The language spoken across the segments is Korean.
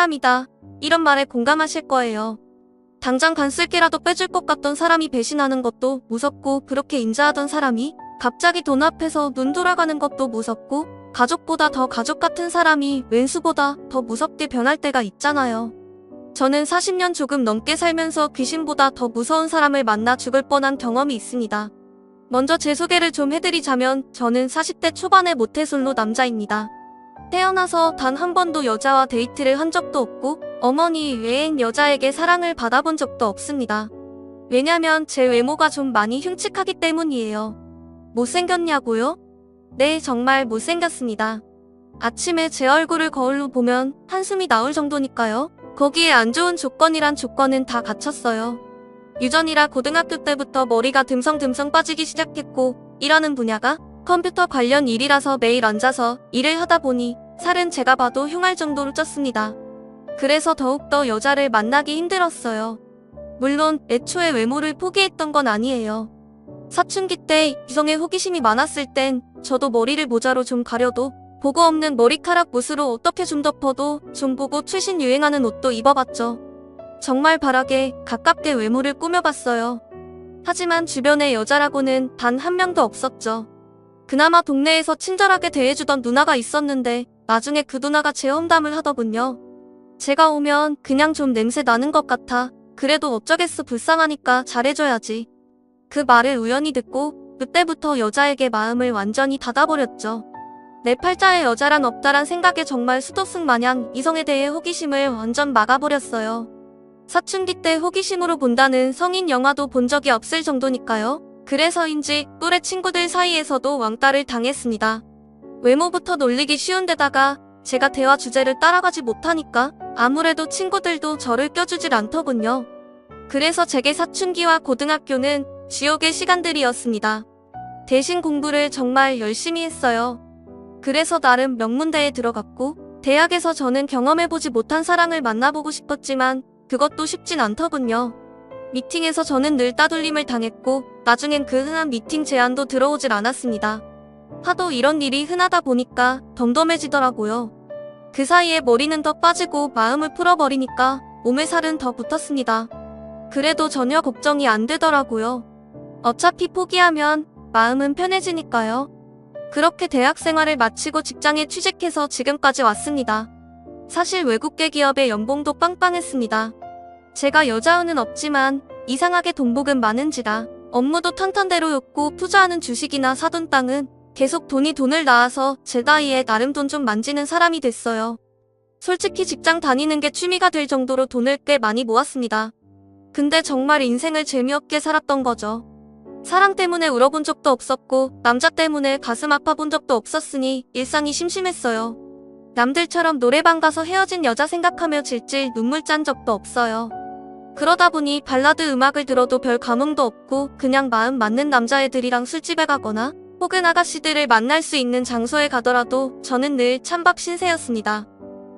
사람이다. 이런 말에 공감하실 거예요. 당장 간쓸기라도 빼줄 것 같던 사람이 배신하는 것도 무섭고 그렇게 인자하던 사람이 갑자기 돈 앞에서 눈 돌아가는 것도 무섭고 가족보다 더 가족 같은 사람이 왼수보다 더 무섭게 변할 때가 있잖아요. 저는 40년 조금 넘게 살면서 귀신보다 더 무서운 사람을 만나 죽을 뻔한 경험이 있습니다. 먼저 제 소개를 좀 해드리자면 저는 40대 초반의 모태솔로 남자입니다. 태어나서 단 한 번도 여자와 데이트를 한 적도 없고 어머니 외엔 여자에게 사랑을 받아본 적도 없습니다. 왜냐면 제 외모가 좀 많이 흉측하기 때문이에요. 못생겼냐고요? 네, 정말 못생겼습니다. 아침에 제 얼굴을 거울로 보면 한숨이 나올 정도니까요. 거기에 안 좋은 조건이란 조건은 다 갖췄어요. 유전이라 고등학교 때부터 머리가 듬성듬성 빠지기 시작했고 일하는 분야가 컴퓨터 관련 일이라서 매일 앉아서 일을 하다 보니 살은 제가 봐도 흉할 정도로 쪘습니다. 그래서 더욱더 여자를 만나기 힘들었어요. 물론 애초에 외모를 포기했던 건 아니에요. 사춘기 때 이성에 호기심이 많았을 땐 저도 머리를 모자로 좀 가려도 보고 없는 머리카락 붓으로 어떻게 좀 덮어도 좀 보고 최신 유행하는 옷도 입어봤죠. 정말 바라게 가깝게 외모를 꾸며봤어요. 하지만 주변에 여자라고는 단 한 명도 없었죠. 그나마 동네에서 친절하게 대해주던 누나가 있었는데 나중에 그 누나가 제 험담을 하더군요. 제가 오면 그냥 좀 냄새 나는 것 같아. 그래도 어쩌겠어, 불쌍하니까 잘해줘야지. 그 말을 우연히 듣고 그때부터 여자에게 마음을 완전히 닫아버렸죠. 내 팔자에 여자란 없다란 생각에 정말 수도승 마냥 이성에 대해 호기심을 완전 막아버렸어요. 사춘기 때 호기심으로 본다는 성인 영화도 본 적이 없을 정도니까요. 그래서인지 또래 친구들 사이에서도 왕따를 당했습니다. 외모부터 놀리기 쉬운데다가 제가 대화 주제를 따라가지 못하니까 아무래도 친구들도 저를 껴주질 않더군요. 그래서 제게 사춘기와 고등학교는 지옥의 시간들이었습니다. 대신 공부를 정말 열심히 했어요. 그래서 나름 명문대에 들어갔고 대학에서 저는 경험해보지 못한 사랑을 만나보고 싶었지만 그것도 쉽진 않더군요. 미팅에서 저는 늘 따돌림을 당했고 나중엔 그 흔한 미팅 제안도 들어오질 않았습니다. 하도 이런 일이 흔하다 보니까 덤덤해지더라고요. 그 사이에 머리는 더 빠지고 마음을 풀어버리니까 몸에 살은 더 붙었습니다. 그래도 전혀 걱정이 안 되더라고요. 어차피 포기하면 마음은 편해지니까요. 그렇게 대학 생활을 마치고 직장에 취직해서 지금까지 왔습니다. 사실 외국계 기업의 연봉도 빵빵했습니다. 제가 여자운은 없지만 이상하게 돈복은 많은지라 업무도 탄탄대로였고 투자하는 주식이나 사둔 땅은 계속 돈을 낳아서 제 나이에 나름 돈 좀 만지는 사람이 됐어요. 솔직히 직장 다니는 게 취미가 될 정도로 돈을 꽤 많이 모았습니다. 근데 정말 인생을 재미없게 살았던 거죠. 사랑 때문에 울어본 적도 없었고 남자 때문에 가슴 아파본 적도 없었으니 일상이 심심했어요. 남들처럼 노래방 가서 헤어진 여자 생각하며 질질 눈물 짠 적도 없어요. 그러다 보니 발라드 음악을 들어도 별 감흥도 없고 그냥 마음 맞는 남자애들이랑 술집에 가거나 혹은 아가씨들을 만날 수 있는 장소에 가더라도 저는 늘 찬밥 신세였습니다.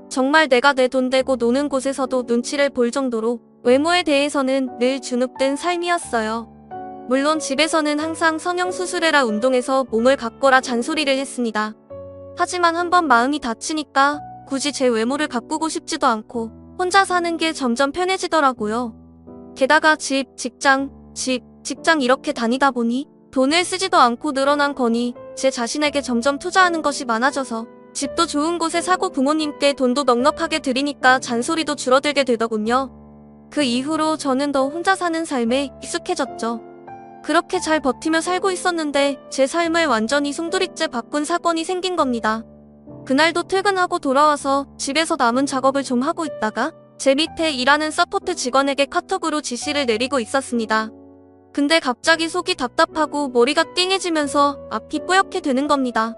정말 내가 내 돈 대고 노는 곳에서도 눈치를 볼 정도로 외모에 대해서는 늘 주눅든 삶이었어요. 물론 집에서는 항상 성형수술해라 운동해서 몸을 가꿔라 잔소리를 했습니다. 하지만 한번 마음이 다치니까 굳이 제 외모를 가꾸고 싶지도 않고 혼자 사는 게 점점 편해지더라고요. 게다가 직장 이렇게 다니다 보니 돈을 쓰지도 않고 늘어난 거니 제 자신에게 점점 투자하는 것이 많아져서 집도 좋은 곳에 사고 부모님께 돈도 넉넉하게 드리니까 잔소리도 줄어들게 되더군요. 그 이후로 저는 더 혼자 사는 삶에 익숙해졌죠. 그렇게 잘 버티며 살고 있었는데 제 삶을 완전히 송두리째 바꾼 사건이 생긴 겁니다. 그날도 퇴근하고 돌아와서 집에서 남은 작업을 좀 하고 있다가 제 밑에 일하는 서포트 직원에게 카톡으로 지시를 내리고 있었습니다. 근데 갑자기 속이 답답하고 머리가 띵해지면서 앞이 뿌옇게 되는 겁니다.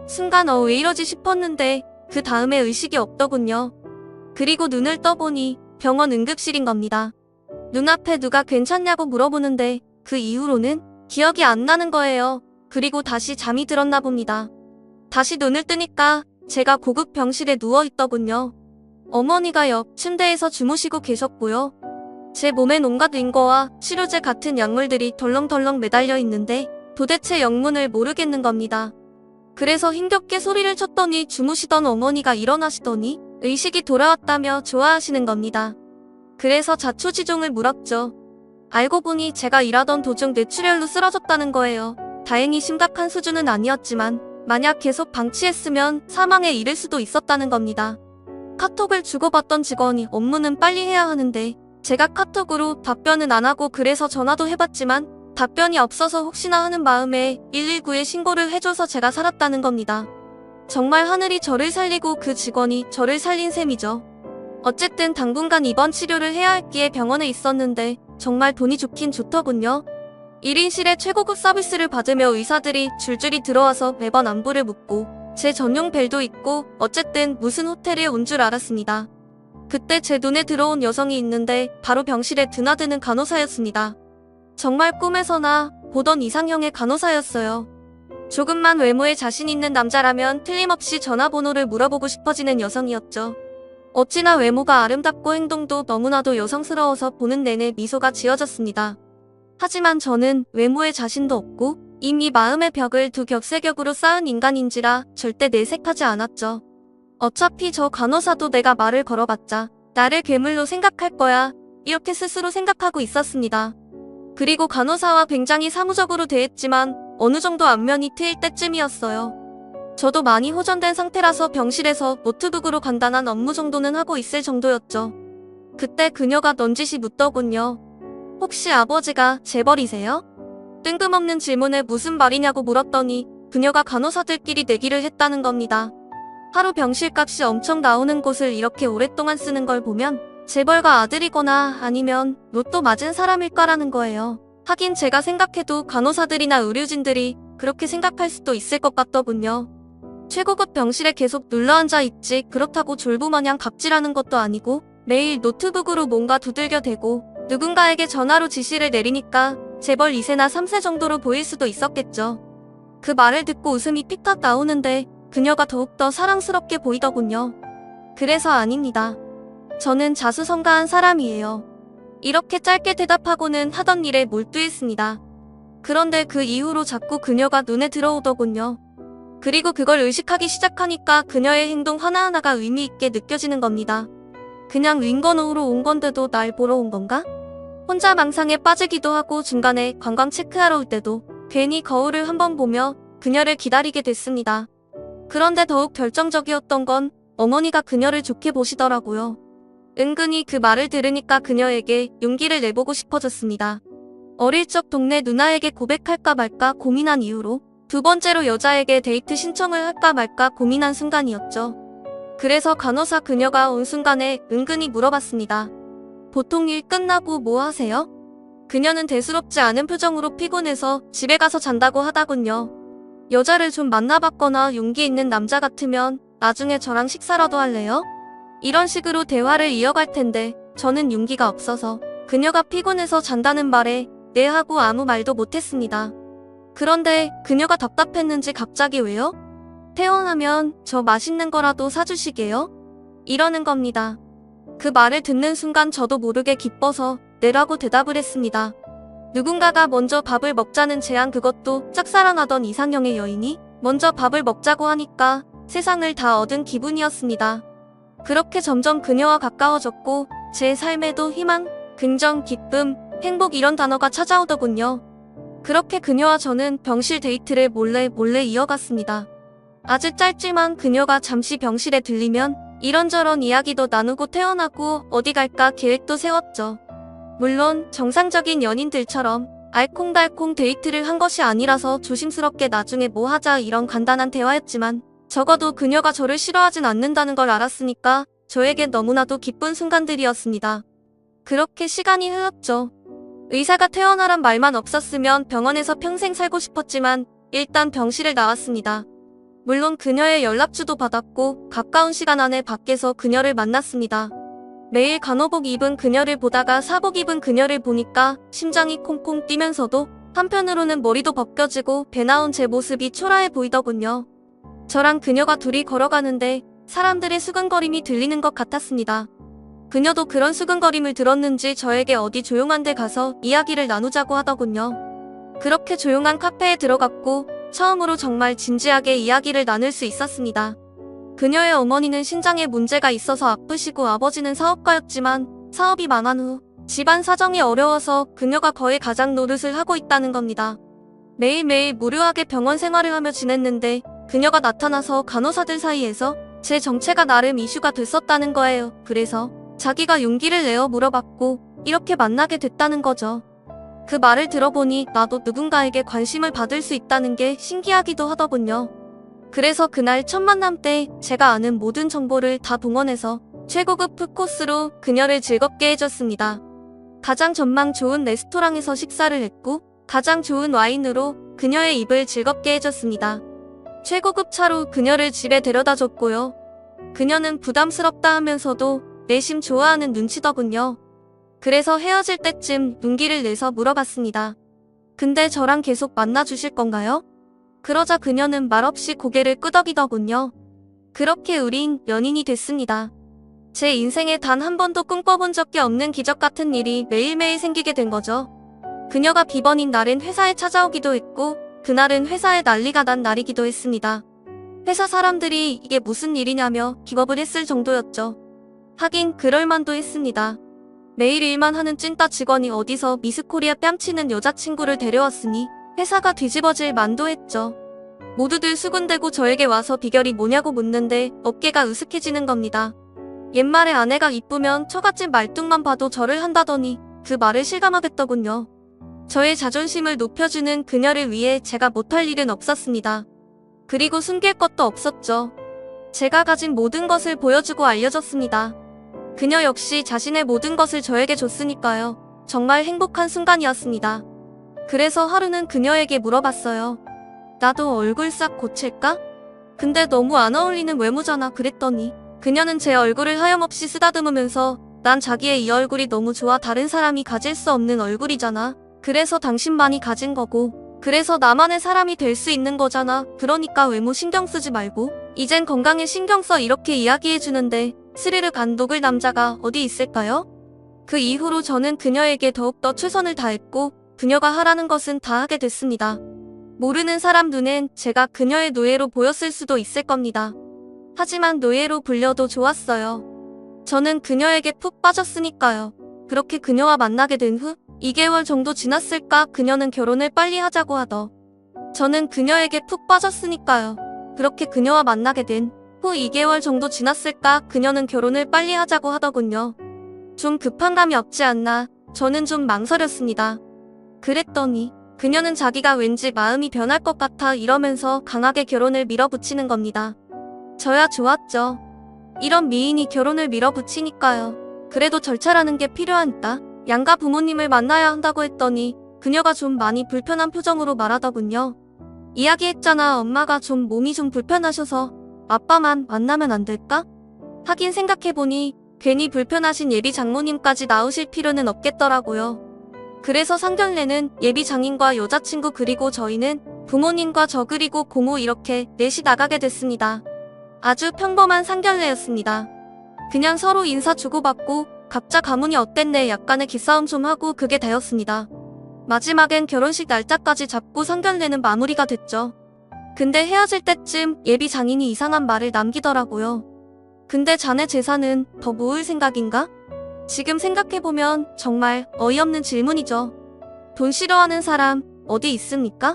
순간 왜 이러지 싶었는데 그 다음에 의식이 없더군요. 그리고 눈을 떠보니 병원 응급실인 겁니다. 눈앞에 누가 괜찮냐고 물어보는데 그 이후로는 기억이 안 나는 거예요. 그리고 다시 잠이 들었나 봅니다. 다시 눈을 뜨니까 제가 고급 병실에 누워있더군요. 어머니가 옆 침대에서 주무시고 계셨고요. 제 몸엔 온갖 링거와 치료제 같은 약물들이 덜렁덜렁 매달려 있는데 도대체 영문을 모르겠는 겁니다. 그래서 힘겹게 소리를 쳤더니 주무시던 어머니가 일어나시더니 의식이 돌아왔다며 좋아하시는 겁니다. 그래서 자초지종을 물었죠. 알고 보니 제가 일하던 도중 뇌출혈로 쓰러졌다는 거예요. 다행히 심각한 수준은 아니었지만 만약 계속 방치했으면 사망에 이를 수도 있었다는 겁니다. 카톡을 주고받던 직원이 업무는 빨리 해야 하는데 제가 카톡으로 답변은 안 하고 그래서 전화도 해봤지만 답변이 없어서 혹시나 하는 마음에 119에 신고를 해줘서 제가 살았다는 겁니다. 정말 하늘이 저를 살리고 그 직원이 저를 살린 셈이죠. 어쨌든 당분간 입원 치료를 해야 했기에 병원에 있었는데 정말 돈이 좋긴 좋더군요. 1인실에 최고급 서비스를 받으며 의사들이 줄줄이 들어와서 매번 안부를 묻고 제 전용 벨도 있고 어쨌든 무슨 호텔에 온 줄 알았습니다. 그때 제 눈에 들어온 여성이 있는데 바로 병실에 드나드는 간호사였습니다. 정말 꿈에서나 보던 이상형의 간호사였어요. 조금만 외모에 자신 있는 남자라면 틀림없이 전화번호를 물어보고 싶어지는 여성이었죠. 어찌나 외모가 아름답고 행동도 너무나도 여성스러워서 보는 내내 미소가 지어졌습니다. 하지만 저는 외모에 자신도 없고 이미 마음의 벽을 두 격세격으로 쌓은 인간인지라 절대 내색하지 않았죠. 어차피 저 간호사도 내가 말을 걸어봤자 나를 괴물로 생각할 거야 이렇게 스스로 생각하고 있었습니다. 그리고 간호사와 굉장히 사무적으로 대했지만 어느 정도 안면이 트일 때쯤이었어요. 저도 많이 호전된 상태라서 병실에서 노트북으로 간단한 업무 정도는 하고 있을 정도였죠. 그때 그녀가 넌지시 묻더군요. 혹시 아버지가 재벌이세요? 뜬금없는 질문에 무슨 말이냐고 물었더니 그녀가 간호사들끼리 내기를 했다는 겁니다. 하루 병실값이 엄청 나오는 곳을 이렇게 오랫동안 쓰는 걸 보면 재벌가 아들이거나 아니면 로또 맞은 사람일까라는 거예요. 하긴 제가 생각해도 간호사들이나 의료진들이 그렇게 생각할 수도 있을 것 같더군요. 최고급 병실에 계속 눌러앉아 있지 그렇다고 졸부마냥 갑질하는 것도 아니고 매일 노트북으로 뭔가 두들겨대고 누군가에게 전화로 지시를 내리니까 재벌 2세나 3세 정도로 보일 수도 있었겠죠. 그 말을 듣고 웃음이 픽탁 나오는데 그녀가 더욱더 사랑스럽게 보이더군요. 그래서 아닙니다. 저는 자수성가한 사람이에요. 이렇게 짧게 대답하고는 하던 일에 몰두했습니다. 그런데 그 이후로 자꾸 그녀가 눈에 들어오더군요. 그리고 그걸 의식하기 시작하니까 그녀의 행동 하나하나가 의미 있게 느껴지는 겁니다. 그냥 윙건호로 온 건데도 날 보러 온 건가? 혼자 망상에 빠지기도 하고 중간에 관광 체크하러 올 때도 괜히 거울을 한번 보며 그녀를 기다리게 됐습니다. 그런데 더욱 결정적이었던 건 어머니가 그녀를 좋게 보시더라고요. 은근히 그 말을 들으니까 그녀에게 용기를 내보고 싶어졌습니다. 어릴 적 동네 누나에게 고백할까 말까 고민한 이후로 두 번째로 여자에게 데이트 신청을 할까 말까 고민한 순간이었죠. 그래서 간호사 그녀가 온 순간에 은근히 물어봤습니다. 보통 일 끝나고 뭐 하세요? 그녀는 대수롭지 않은 표정으로 피곤해서 집에 가서 잔다고 하다군요. 여자를 좀 만나봤거나 용기 있는 남자 같으면 나중에 저랑 식사라도 할래요? 이런 식으로 대화를 이어갈 텐데 저는 용기가 없어서 그녀가 피곤해서 잔다는 말에 네 하고 아무 말도 못했습니다. 그런데 그녀가 답답했는지 갑자기 왜요? 퇴원하면 저 맛있는 거라도 사주시게요? 이러는 겁니다. 그 말을 듣는 순간 저도 모르게 기뻐서 네라고 대답을 했습니다. 누군가가 먼저 밥을 먹자는 제안, 그것도 짝사랑하던 이상형의 여인이 먼저 밥을 먹자고 하니까 세상을 다 얻은 기분이었습니다. 그렇게 점점 그녀와 가까워졌고 제 삶에도 희망, 긍정, 기쁨, 행복 이런 단어가 찾아오더군요. 그렇게 그녀와 저는 병실 데이트를 몰래 이어갔습니다. 아주 짧지만 그녀가 잠시 병실에 들리면 이런저런 이야기도 나누고 퇴원하고 어디 갈까 계획도 세웠죠. 물론 정상적인 연인들처럼 알콩달콩 데이트를 한 것이 아니라서 조심스럽게 나중에 뭐 하자 이런 간단한 대화였지만 적어도 그녀가 저를 싫어하진 않는다는 걸 알았으니까 저에겐 너무나도 기쁜 순간들이었습니다. 그렇게 시간이 흘렀죠. 의사가 퇴원하란 말만 없었으면 병원에서 평생 살고 싶었지만 일단 병실을 나왔습니다. 물론 그녀의 연락처도 받았고 가까운 시간 안에 밖에서 그녀를 만났습니다. 매일 간호복 입은 그녀를 보다가 사복 입은 그녀를 보니까 심장이 콩콩 뛰면서도 한편으로는 머리도 벗겨지고 배 나온 제 모습이 초라해 보이더군요. 저랑 그녀가 둘이 걸어가는데 사람들의 수근거림이 들리는 것 같았습니다. 그녀도 그런 수근거림을 들었는지 저에게 어디 조용한 데 가서 이야기를 나누자고 하더군요. 그렇게 조용한 카페에 들어갔고 처음으로 정말 진지하게 이야기를 나눌 수 있었습니다. 그녀의 어머니는 신장에 문제가 있어서 아프시고 아버지는 사업가였지만 사업이 망한 후 집안 사정이 어려워서 그녀가 거의 가장 노릇을 하고 있다는 겁니다. 매일매일 무료하게 병원 생활을 하며 지냈는데 그녀가 나타나서 간호사들 사이에서 제 정체가 나름 이슈가 됐었다는 거예요. 그래서 자기가 용기를 내어 물어봤고 이렇게 만나게 됐다는 거죠. 그 말을 들어보니 나도 누군가에게 관심을 받을 수 있다는 게 신기하기도 하더군요. 그래서 그날 첫 만남 때 제가 아는 모든 정보를 다 동원해서 최고급 푸코스로 그녀를 즐겁게 해줬습니다. 가장 전망 좋은 레스토랑에서 식사를 했고 가장 좋은 와인으로 그녀의 입을 즐겁게 해줬습니다. 최고급 차로 그녀를 집에 데려다 줬고요. 그녀는 부담스럽다 하면서도 내심 좋아하는 눈치더군요. 그래서 헤어질 때쯤 용기를 내서 물어봤습니다. 근데 저랑 계속 만나주실 건가요? 그러자 그녀는 말없이 고개를 끄덕이더군요. 그렇게 우린 연인이 됐습니다. 제 인생에 단 한 번도 꿈꿔본 적이 없는 기적 같은 일이 매일매일 생기게 된 거죠. 그녀가 비번인 날엔 회사에 찾아오기도 했고 그날은 회사에 난리가 난 날이기도 했습니다. 회사 사람들이 이게 무슨 일이냐며 기겁을 했을 정도였죠. 하긴 그럴만도 했습니다. 매일 일만 하는 찐따 직원이 어디서 미스코리아 뺨치는 여자친구를 데려왔으니 회사가 뒤집어질 만도 했죠. 모두들 수군대고 저에게 와서 비결이 뭐냐고 묻는데 어깨가 으슥해지는 겁니다. 옛말에 아내가 이쁘면 처갓집 말뚝만 봐도 절을 한다더니 그 말을 실감하겠더군요. 저의 자존심을 높여주는 그녀를 위해 제가 못할 일은 없었습니다. 그리고 숨길 것도 없었죠. 제가 가진 모든 것을 보여주고 알려줬습니다. 그녀 역시 자신의 모든 것을 저에게 줬으니까요. 정말 행복한 순간이었습니다. 그래서 하루는 그녀에게 물어봤어요. 나도 얼굴 싹 고칠까? 근데 너무 안 어울리는 외모잖아 그랬더니 그녀는 제 얼굴을 하염없이 쓰다듬으면서 난 자기의 이 얼굴이 너무 좋아 다른 사람이 가질 수 없는 얼굴이잖아. 그래서 당신만이 가진 거고 그래서 나만의 사람이 될 수 있는 거잖아. 그러니까 외모 신경 쓰지 말고 이젠 건강에 신경 써 이렇게 이야기해주는데 스르르 간 녹을 남자가 어디 있을까요? 그 이후로 저는 그녀에게 더욱더 최선을 다했고 그녀가 하라는 것은 다 하게 됐습니다. 모르는 사람 눈엔 제가 그녀의 노예로 보였을 수도 있을 겁니다. 하지만 노예로 불려도 좋았어요. 저는 그녀에게 푹 빠졌으니까요. 그렇게 그녀와 만나게 된 후 2개월 정도 지났을까 그녀는 결혼을 빨리 하자고 하더. 저는 그녀에게 푹 빠졌으니까요. 그렇게 그녀와 만나게 된 후 2개월 정도 지났을까 그녀는 결혼을 빨리 하자고 하더군요. 좀 급한 감이 없지 않나 저는 좀 망설였습니다. 그랬더니 그녀는 자기가 왠지 마음이 변할 것 같아 이러면서 강하게 결혼을 밀어붙이는 겁니다. 저야 좋았죠. 이런 미인이 결혼을 밀어붙이니까요. 그래도 절차라는 게 필요하니까 양가 부모님을 만나야 한다고 했더니 그녀가 좀 많이 불편한 표정으로 말하더군요. 이야기했잖아. 엄마가 좀 몸이 좀 불편하셔서 아빠만 만나면 안 될까? 하긴 생각해보니 괜히 불편하신 예비 장모님까지 나오실 필요는 없겠더라고요. 그래서 상견례는 예비 장인과 여자친구 그리고 저희는 부모님과 저 그리고 고모 이렇게 넷이 나가게 됐습니다. 아주 평범한 상견례였습니다. 그냥 서로 인사 주고받고 각자 가문이 어땠네 약간의 기싸움 좀 하고 그게 다였습니다. 마지막엔 결혼식 날짜까지 잡고 상견례는 마무리가 됐죠. 근데 헤어질 때쯤 예비 장인이 이상한 말을 남기더라고요. 근데 자네 재산은 더 모을 생각인가? 지금 생각해보면 정말 어이없는 질문이죠. 돈 싫어하는 사람 어디 있습니까?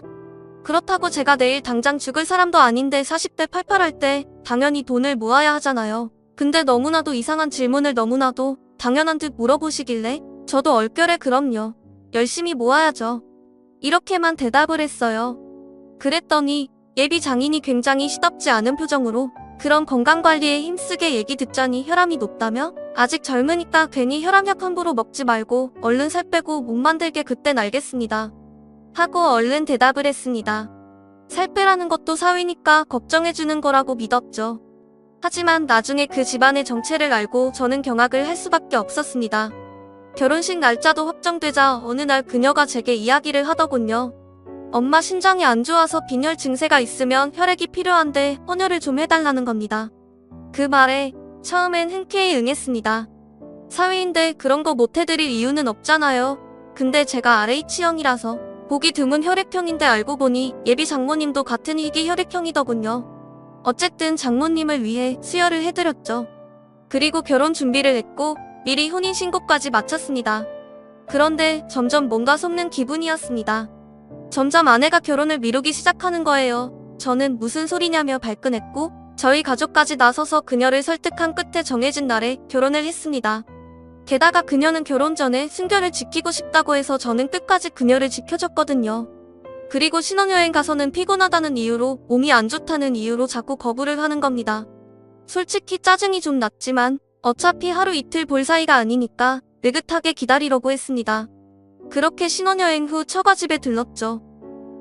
그렇다고 제가 내일 당장 죽을 사람도 아닌데 40대 팔팔할 때 당연히 돈을 모아야 하잖아요. 근데 너무나도 이상한 질문을 너무나도 당연한 듯 물어보시길래 저도 얼결에 그럼요. 열심히 모아야죠. 이렇게만 대답을 했어요. 그랬더니 예비 장인이 굉장히 시답지 않은 표정으로 그런 건강관리에 힘쓰게 얘기 듣자니 혈압이 높다며? 아직 젊으니까 괜히 혈압약 함부로 먹지 말고 얼른 살 빼고 몸 만들게 그땐 알겠습니다. 하고 얼른 대답을 했습니다. 살 빼라는 것도 사위니까 걱정해주는 거라고 믿었죠. 하지만 나중에 그 집안의 정체를 알고 저는 경악을 할 수밖에 없었습니다. 결혼식 날짜도 확정되자 어느 날 그녀가 제게 이야기를 하더군요. 엄마 신장이 안 좋아서 빈혈 증세가 있으면 혈액이 필요한데 헌혈을 좀 해달라는 겁니다. 그 말에 처음엔 흔쾌히 응했습니다. 사위인데 그런 거 못 해드릴 이유는 없잖아요. 근데 제가 RH형이라서 보기 드문 혈액형인데 알고 보니 예비 장모님도 같은 희귀 혈액형이더군요. 어쨌든 장모님을 위해 수혈을 해드렸죠. 그리고 결혼 준비를 했고 미리 혼인신고까지 마쳤습니다. 그런데 점점 뭔가 속는 기분이었습니다. 점점 아내가 결혼을 미루기 시작하는 거예요. 저는 무슨 소리냐며 발끈했고 저희 가족까지 나서서 그녀를 설득한 끝에 정해진 날에 결혼을 했습니다. 게다가 그녀는 결혼 전에 순결을 지키고 싶다고 해서 저는 끝까지 그녀를 지켜줬거든요. 그리고 신혼여행 가서는 피곤하다는 이유로 몸이 안 좋다는 이유로 자꾸 거부를 하는 겁니다. 솔직히 짜증이 좀 났지만 어차피 하루 이틀 볼 사이가 아니니까 느긋하게 기다리려고 했습니다. 그렇게 신혼여행 후 처가집에 들렀죠.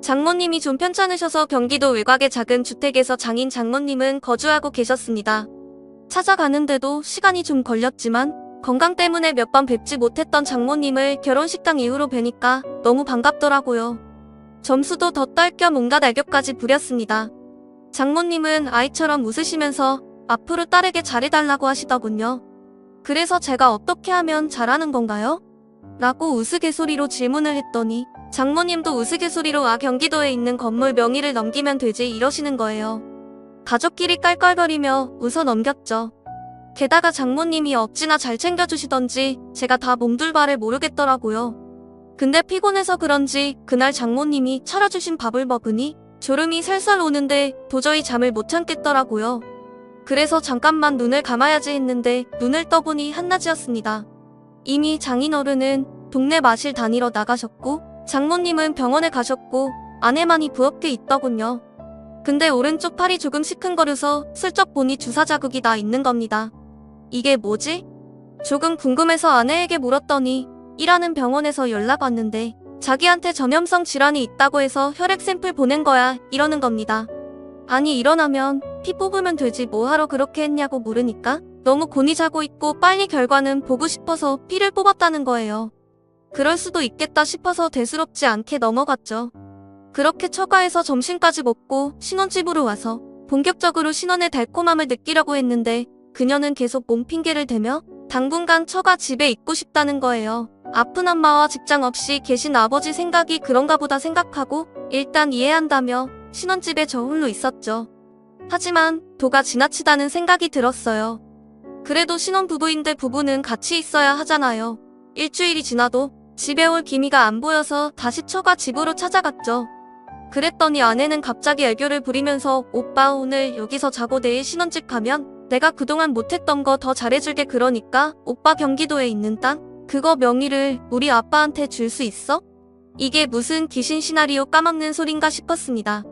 장모님이 좀 편찮으셔서 경기도 외곽의 작은 주택에서 장인 장모님은 거주하고 계셨습니다. 찾아가는데도 시간이 좀 걸렸지만 건강 때문에 몇 번 뵙지 못했던 장모님을 결혼식당 이후로 뵈니까 너무 반갑더라고요. 점수도 더 딸 겸 온갖 애교까지 부렸습니다. 장모님은 아이처럼 웃으시면서 앞으로 딸에게 잘해달라고 하시더군요. 그래서 제가 어떻게 하면 잘하는 건가요? 라고 우스갯소리로 질문을 했더니 장모님도 우스갯소리로 경기도에 있는 건물 명의를 넘기면 되지 이러시는 거예요. 가족끼리 깔깔거리며 웃어 넘겼죠. 게다가 장모님이 어찌나 잘 챙겨주시던지 제가 다 몸둘 바를 모르겠더라고요. 근데 피곤해서 그런지 그날 장모님이 차려주신 밥을 먹으니 졸음이 살살 오는데 도저히 잠을 못 참겠더라고요. 그래서 잠깐만 눈을 감아야지 했는데 눈을 떠보니 한낮이었습니다. 이미 장인어른은 동네 마실 다니러 나가셨고 장모님은 병원에 가셨고 아내만이 부엌에 있더군요. 근데 오른쪽 팔이 조금 시큰거려서 슬쩍 보니 주사 자국이 나 있는 겁니다. 이게 뭐지? 조금 궁금해서 아내에게 물었더니 일하는 병원에서 연락 왔는데 자기한테 전염성 질환이 있다고 해서 혈액 샘플 보낸 거야 이러는 겁니다. 아니 일어나면 피 뽑으면 되지 뭐하러 그렇게 했냐고 물으니까 너무 곤히 자고 있고 빨리 결과는 보고 싶어서 피를 뽑았다는 거예요. 그럴 수도 있겠다 싶어서 대수롭지 않게 넘어갔죠. 그렇게 처가에서 점심까지 먹고 신혼집으로 와서 본격적으로 신혼의 달콤함을 느끼려고 했는데 그녀는 계속 몸 핑계를 대며 당분간 처가 집에 있고 싶다는 거예요. 아픈 엄마와 직장 없이 계신 아버지 생각이 그런가 보다 생각하고 일단 이해한다며 신혼집에 저 홀로 있었죠. 하지만 도가 지나치다는 생각이 들었어요. 그래도 신혼부부인데 부부는 같이 있어야 하잖아요. 일주일이 지나도 집에 올 기미가 안 보여서 다시 처가 집으로 찾아갔죠. 그랬더니 아내는 갑자기 애교를 부리면서 오빠 오늘 여기서 자고 내일 신혼집 가면 내가 그동안 못했던 거 더 잘해줄게 그러니까 오빠 경기도에 있는 땅 그거 명의를 우리 아빠한테 줄 수 있어? 이게 무슨 귀신 시나리오 까먹는 소린가 싶었습니다.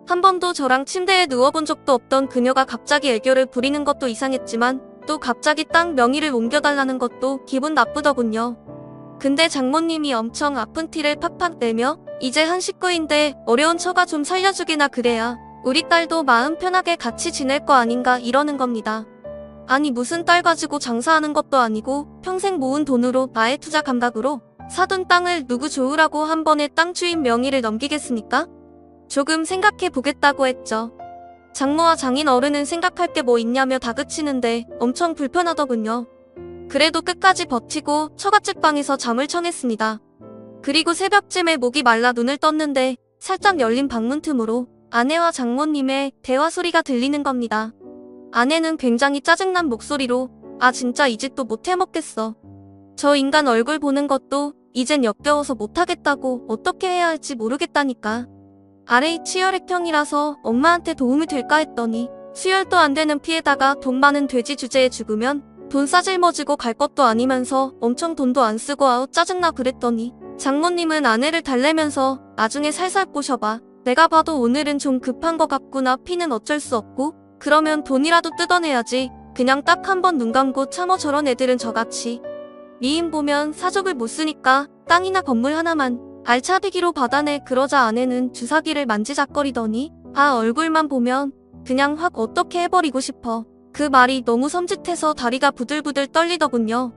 한 번도 저랑 침대에 누워본 적도 없던 그녀가 갑자기 애교를 부리는 것도 이상했지만 또 갑자기 땅 명의를 옮겨달라는 것도 기분 나쁘더군요. 근데 장모님이 엄청 아픈 티를 팍팍 내며 이제 한 식구인데 어려운 처가 좀 살려주기나 그래야 우리 딸도 마음 편하게 같이 지낼 거 아닌가 이러는 겁니다. 아니 무슨 딸 가지고 장사하는 것도 아니고 평생 모은 돈으로 나의 투자 감각으로 사둔 땅을 누구 좋으라고 한 번에 땅 주인 명의를 넘기겠습니까? 조금 생각해 보겠다고 했죠. 장모와 장인 어른은 생각할 게 뭐 있냐며 다그치는데 엄청 불편하더군요. 그래도 끝까지 버티고 처갓집 방에서 잠을 청했습니다. 그리고 새벽쯤에 목이 말라 눈을 떴는데 살짝 열린 방문 틈으로 아내와 장모님의 대화 소리가 들리는 겁니다. 아내는 굉장히 짜증난 목소리로 아 진짜 이 짓도 못 해먹겠어. 저 인간 얼굴 보는 것도 이젠 역겨워서 못하겠다고 어떻게 해야 할지 모르겠다니까. RH 혈액형이라서 엄마한테 도움이 될까 했더니 수혈도 안 되는 피에다가 돈 많은 돼지 주제에 죽으면 돈 싸질머지고 갈 것도 아니면서 엄청 돈도 안 쓰고 아우 짜증나 그랬더니 장모님은 아내를 달래면서 나중에 살살 꼬셔봐. 내가 봐도 오늘은 좀 급한 거 같구나. 피는 어쩔 수 없고 그러면 돈이라도 뜯어내야지. 그냥 딱 한 번 눈 감고 참어. 저런 애들은 저같이 미인 보면 사족을 못 쓰니까 땅이나 건물 하나만 알차비기로 받아내. 그러자 아내는 주사기를 만지작거리더니 아 얼굴만 보면 그냥 확 어떻게 해버리고 싶어. 그 말이 너무 섬찟해서 다리가 부들부들 떨리더군요.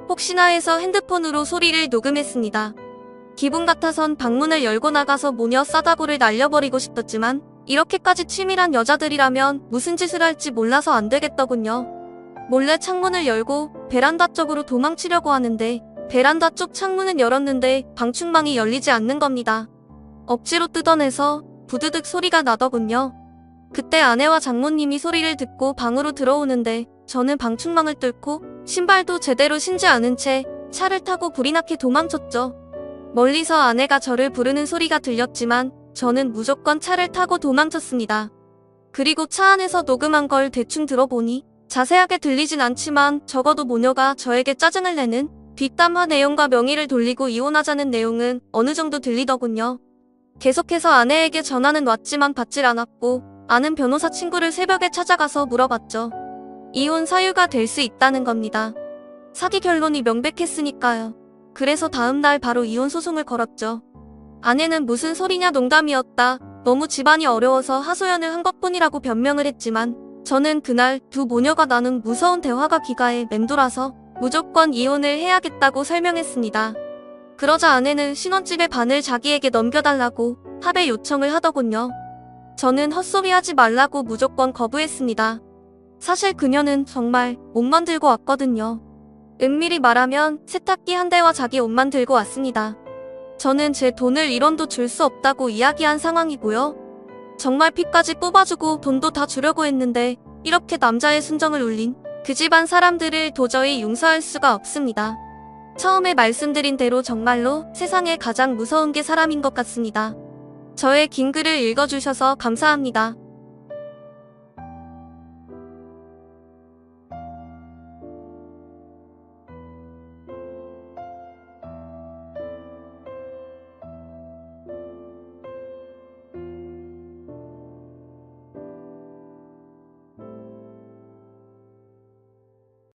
혹시나 해서 핸드폰으로 소리를 녹음했습니다. 기분 같아선 방문을 열고 나가서 모녀 싸다구를 날려버리고 싶었지만 이렇게까지 치밀한 여자들이라면 무슨 짓을 할지 몰라서 안 되겠더군요. 몰래 창문을 열고 베란다 쪽으로 도망치려고 하는데 베란다 쪽 창문은 열었는데 방충망이 열리지 않는 겁니다. 억지로 뜯어내서 부드득 소리가 나더군요. 그때 아내와 장모님이 소리를 듣고 방으로 들어오는데 저는 방충망을 뚫고 신발도 제대로 신지 않은 채 차를 타고 불이 나게 도망쳤죠. 멀리서 아내가 저를 부르는 소리가 들렸지만 저는 무조건 차를 타고 도망쳤습니다. 그리고 차 안에서 녹음한 걸 대충 들어보니 자세하게 들리진 않지만 적어도 모녀가 저에게 짜증을 내는 뒷담화 내용과 명의를 돌리고 이혼하자는 내용은 어느 정도 들리더군요. 계속해서 아내에게 전화는 왔지만 받질 않았고 아는 변호사 친구를 새벽에 찾아가서 물어봤죠. 이혼 사유가 될 수 있다는 겁니다. 사기 결론이 명백했으니까요. 그래서 다음날 바로 이혼 소송을 걸었죠. 아내는 무슨 소리냐 농담이었다. 너무 집안이 어려워서 하소연을 한 것뿐이라고 변명을 했지만 저는 그날 두 모녀가 나눈 무서운 대화가 귀가에 맴돌아서 무조건 이혼을 해야겠다고 설명했습니다. 그러자 아내는 신혼집의 반을 자기에게 넘겨달라고 합의 요청을 하더군요. 저는 헛소리하지 말라고 무조건 거부했습니다. 사실 그녀는 정말 옷만 들고 왔거든요. 은밀히 말하면 세탁기 한 대와 자기 옷만 들고 왔습니다. 저는 제 돈을 1원도 줄 수 없다고 이야기한 상황이고요. 정말 피까지 뽑아주고 돈도 다 주려고 했는데 이렇게 남자의 순정을 울린 그 집안 사람들을 도저히 용서할 수가 없습니다. 처음에 말씀드린 대로 정말로 세상에 가장 무서운 게 사람인 것 같습니다. 저의 긴 글을 읽어주셔서 감사합니다.